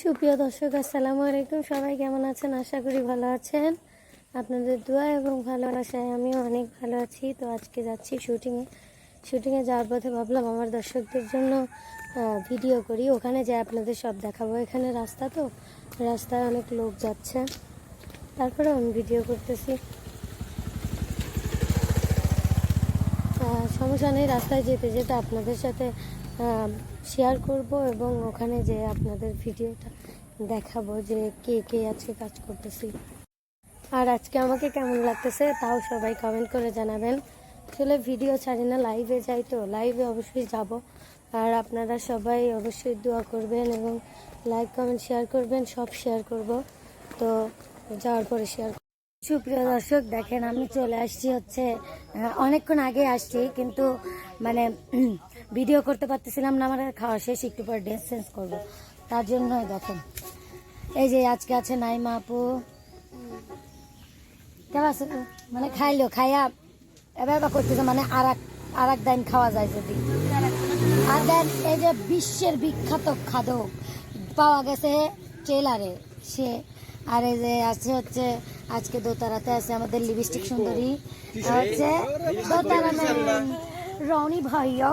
সুপ্রিয় দর্শক, আসসালামু আলাইকুম। সবাই কেমন আছেন? আশা করি ভালো আছেন। আপনাদের দোয়া এবং ভালোবাসায় আমিও অনেক ভালো আছি। তো আজকে যাচ্ছি শুটিংয়ে যাওয়ার পথে ভাবলাম আমার দর্শকদের জন্য ভিডিও করি, ওখানে যাই আপনাদের সব দেখাবো। এখানে রাস্তায় অনেক লোক যাচ্ছে, তারপরে আমি ভিডিও করতেছি। সমস্যা নেই, রাস্তায় যেতে যেতে আপনাদের সাথে শেয়ার করব এবং ওখানে যে আপনাদের ভিডিওটা দেখাবো যে কে কে আজকে কাজ করতেছি আর আজকে আমাকে কেমন লাগতেছে তাও সবাই কমেন্ট করে জানাবেন। আসলে ভিডিও ছাড়ি না, লাইভে যাই, তো লাইভে অবশ্যই যাব। আর আপনারা সবাই অবশ্যই দোয়া করবেন এবং লাইক কমেন্ট শেয়ার করবেন, সব শেয়ার করব। তো যাওয়ার পরে শেয়ার। সুপ্রিয় দর্শক, দেখেন আমি চলে আসছি অনেকক্ষণ আগে আসছি, কিন্তু মানে ভিডিও করতে পারতেছিলাম না। আমার খাওয়া শেষ, একটু পর ড্রেস চেঞ্জ করবো, তার জন্য দেখেন এই যে আজকে আছে নাইমা আপু। কেমন আছে? মানে খাইয়া এবার করতেছে, মানে আর এক দিন খাওয়া যায় যদি। আর দেন এই যে বিশ্বের বিখ্যাত খাদক পাওয়া গেছে ট্রেলারে সে। আর এই যে আছে আজকে দোতারাতে আছে আমাদের লিপস্টিক সুন্দরী, হচ্ছে দোতারা রনি ভাইয়া।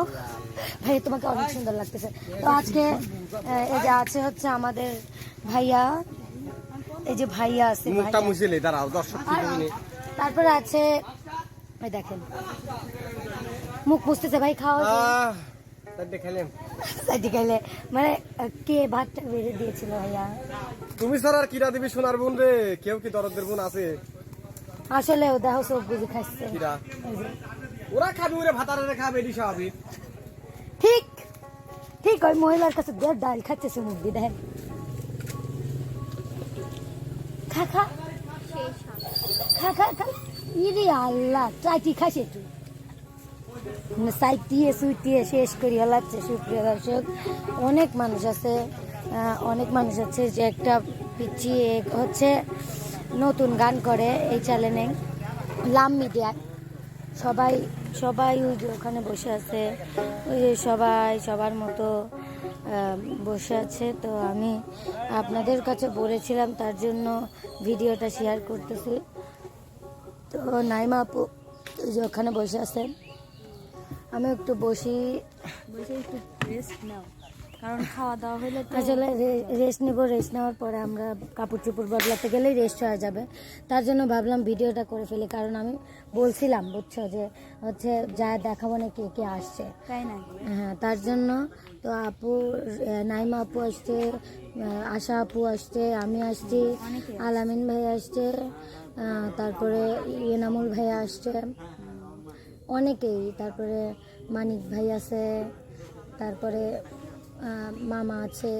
ভাই তোমাকে অনেক সুন্দর লাগতেছে। তো আজকে এই যে আছে আমাদের ভাইয়া, এই যে ভাইয়া আছে, তারপরে আছে দেখেন মুখ মুছতেছে ভাই, খাওয়া মানে কে ভাতটা বেড়ে দিয়েছিল ভাইয়া? তুমি স্যার আর কিরা দিবি সোনার বোন রে, কেউ কি দরদের বোন আছে? আসলে ও দেখো সব বুঝে খাচ্ছে, ওরা খাবে, ওরা ভাতারে খাবে, এটি স্বাভাবিক। ঠিক ঠিক ওই মহিলার কাছে দেড় ডাল খাচ্ছে মুখ দিয়ে, দেখেন খা খা খা খা খা। ইরে আল্লাহ, চাইটি খাসে তুই সাইটিয়ে সুইটিয়ে শেষ করি হলাচ্ছে। সুপ্রিয় দর্শক, অনেক মানুষ আছে যে একটা পিচ্ছি নতুন গান করে এই চ্যানেলে, লাম মিডিয়া। সবাই ওই যে ওখানে বসে আছে, ওই যে সবার মতো বসে আছে। তো আমি আপনাদের কাছে বলেছিলাম, তার জন্য ভিডিওটা শেয়ার করতেছি। তো নাইমা আপু যে ওখানে বসে আছেন, আমি একটু বসে একটু রেস্ট নাও, কারণ খাওয়া দাওয়া হলে আসলে রেস্ট নেওয়ার পরে আমরা কাপড় চোপড় বদলাতে গেলেই রেস্ট হয়ে যাবে। তার জন্য ভাবলাম ভিডিওটা করে ফেলি, কারণ আমি বলছিলাম বুঝছো যে যা দেখাবো না কে কে আসছে, তাই না? হ্যাঁ, তার জন্য। তো নাইমা আপু আসছে, আশা আপু আসছে, আমি আসছি, আলামিন ভাই আসছে, তারপরে এনামুল ভাই আসছে, অনেকেই। তারপরে মানিক ভাই আছে, তারপরে মামা আছে,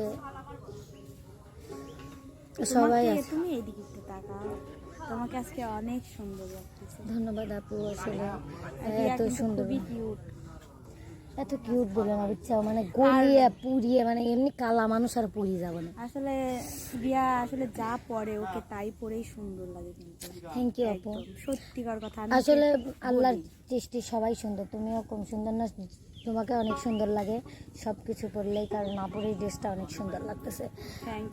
সবাই আছে। তুমি এইদিকে একটু তাকাও, তোমাকে আজকে অনেক সুন্দর লাগতেছে। ধন্যবাদ আপু, আসলে এত সুন্দর, এত কিউট বলে না বুঝছো, মানে গলিয়ে পুড়িয়ে, মানে এমনি কালা মানুষ আর পুড়িয়ে যাবে না। আসলে আসলে যা পরে ওকে তাই পরেই সুন্দর লাগে। কিন্তু থ্যাংক ইউ আপু, সত্যিকার কথা। আসলে আল্লাহর সৃষ্টি সবাই সুন্দর, তুমিও কম সুন্দর না, তোমাকে অনেক সুন্দর লাগে সব কিছু পরলেই, কারণ আপুর এই ড্রেসটা অনেক সুন্দর লাগতেছে।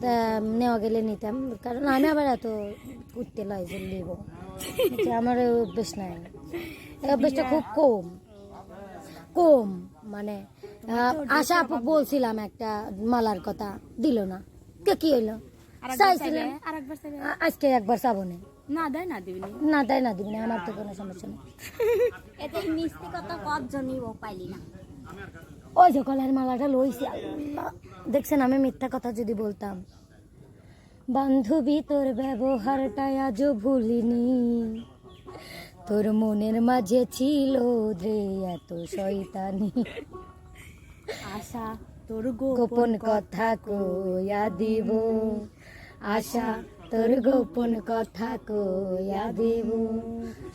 তা নেওয়া গেলে নিতাম, কারণ আমি আবার এত কুর্তে লয় যে নিব, আমার এই অভ্যেস নাই, এই অভ্যেসটা খুব কম। মানে আশা আপু বলছিলাম একটা মালার কথা, দিল না, কি হইলো? চাইছিলেন আজকে একবার চাবনে, না দেয় না দিবি না, আমার তো কোনো সমস্যা নেই। ওই যে কলার মালাটা লইছি, দেখছেন আমি মিথ্যা কথা যদি বলতাম। বান্ধবী তোর ব্যবহারটা আজও ভুলিনি, তোর মনের মাঝে ছিল রে এত শয়তানি, আশা তোর গোপন কথা কইয়া দিব, আশা তোর গোপন কথা কইয়া দিব,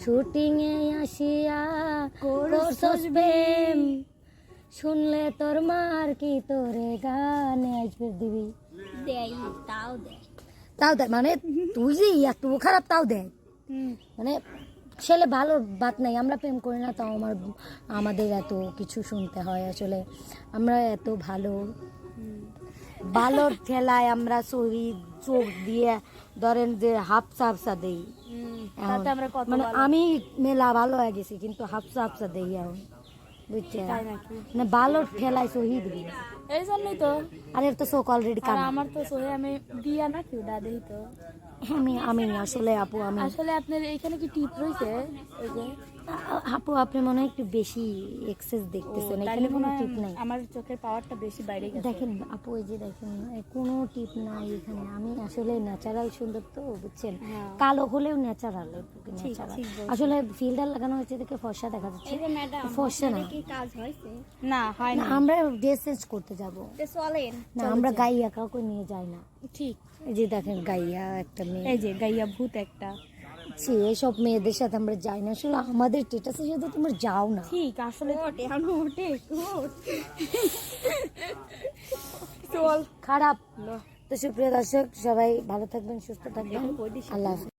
শুটিং এ আসিয়া করছস প্রেম, শুনলে তোর মার কি তোরে গানে আসবে দিবি, তাও দেয় মানে তুই যে এত খারাপ, তাও দেয় মানে ছেলে ভালো বাত নাই। আমরা প্রেম করি না, তাও আমাদের এত কিছু শুনতে হয়। আসলে আমরা এত ভালো, বালোর ঠেলায় আমরা শহীদ চোখ দিয়ে ধরেন যে হাফসা হাফসা দেই তাতে আমরা কত মানে আমি মেলা ভালো হয়ে গেছি কিন্তু হাফসা হাফসা দেই এখন বুঝছে তাই নাকি? মানে বালোর ঠেলায় শহীদ গেছি। এই জন্যই তো। আর এর তো চোখ অলরেডি আর কানা আমার তো সোহে আমি দিয়া না কেউ দাদেই তো। আমি আসলে আপু আমি আসলে আপনার এখানে কি টিপ রয়েছে? এই যে আপু আপনি মনে হয় একটু বেশি এক্সেস দেখতেছেন তাইলে এখানে কোনো মনে হয় টিপ নাই আমার চোখের পাওয়ারটা বেশি বাইরে গেছে। দেখেন আপু এই যে দেখেন কোনো টিপ নাই এখানে আমি আসলে ন্যাচারাল সুন্দর তো বুঝছেন হ্যাঁ। কালো হলেও ন্যাচারাল ঠিক বলছেন। আসলে ফিল্টার লাগানো হয়েছে দেখে ফর্সা দেখা যাচ্ছে ফর্সা না কাজ হয়েছে না হয় না, না। আমরা ড্রেস চেঞ্জ করতে যাব চলেন না আমরা গাইয়া কাউকে নিয়ে যাই না ঠিক। এই যে দেখেন গাইয়া একটা মেয়ে এই যে গাইয়া ভূত একটা। ছি, এসব মেয়েদের সাথে আমরা যাই না আসলে আমাদের স্ট্যাটাসের সাথে তোমরা যাও না ঠিক আসলে খারাপ তো সুপ্রিয় দর্শক সবাই ভালো থাকবেন সুস্থ থাকবেন আল্লাহ হাফেজ।